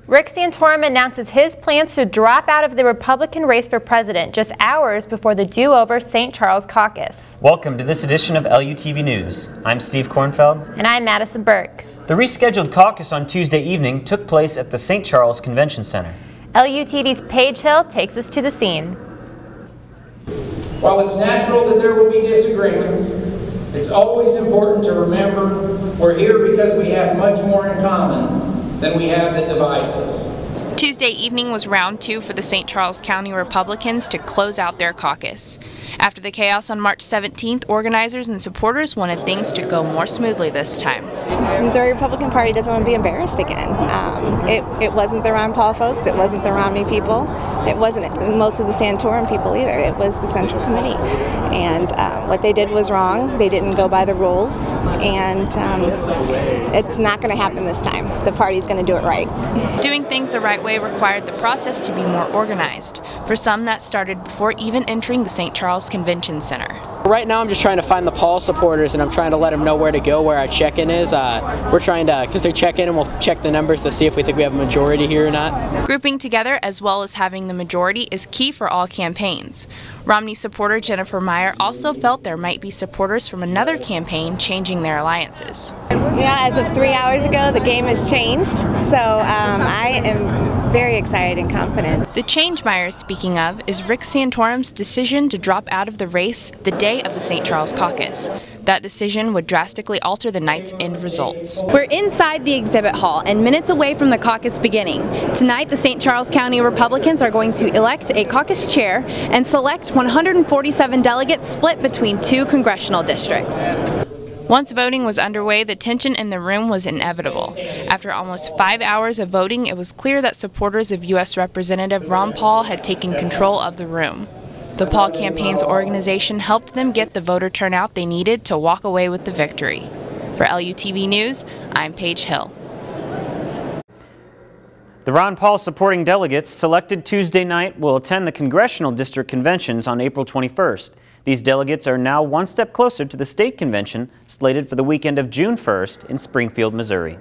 Rick Santorum announces his plans to drop out of the Republican race for president just hours before the do-over St. Charles Caucus. Welcome to this edition of LUTV News. I'm Steve Kornfeld. And I'm Madison Burke. The rescheduled caucus on Tuesday evening took place at the St. Charles Convention Center. LUTV's Paige Hill takes us to the scene. While it's natural that there will be disagreements, it's always important to remember we're here because we have much more in common than we have that divides us. Tuesday evening was round two for the St. Charles County Republicans to close out their caucus. After the chaos on March 17th, organizers and supporters wanted things to go more smoothly this time. The Missouri Republican Party doesn't want to be embarrassed again. It wasn't the Ron Paul folks, it wasn't the Romney people, it wasn't most of the Santorum people either, it was the Central Committee. And what they did was wrong, they didn't go by the rules, and it's not going to happen this time. The party's going to do it right. Doing things the right way required the process to be more organized. For some, that started before even entering the St. Charles Convention Center. Right now I'm just trying to find the Paul supporters, and I'm trying to let them know where to go, where our check-in is. We're trying to, because they check in and we'll check the numbers to see if we think we have a majority here or not. Grouping together as well as having the majority is key for all campaigns. Romney supporter Jennifer Meyer also felt there might be supporters from another campaign changing their alliances. Yeah, as of 3 hours ago, the game has changed, so I am very excited and confident. The change Meyer is speaking of is Rick Santorum's decision to drop out of the race the day of the St. Charles Caucus. That decision would drastically alter the night's end results. We're inside the exhibit hall and minutes away from the caucus beginning. Tonight, the St. Charles County Republicans are going to elect a caucus chair and select 147 delegates split between 2 congressional districts. Once voting was underway, the tension in the room was inevitable. After almost 5 hours of voting, it was clear that supporters of U.S. Representative Ron Paul had taken control of the room. The Paul campaign's organization helped them get the voter turnout they needed to walk away with the victory. For LUTV News, I'm Paige Hill. The Ron Paul supporting delegates selected Tuesday night will attend the congressional district conventions on April 21st. These delegates are now one step closer to the state convention slated for the weekend of June 1st in Springfield, Missouri.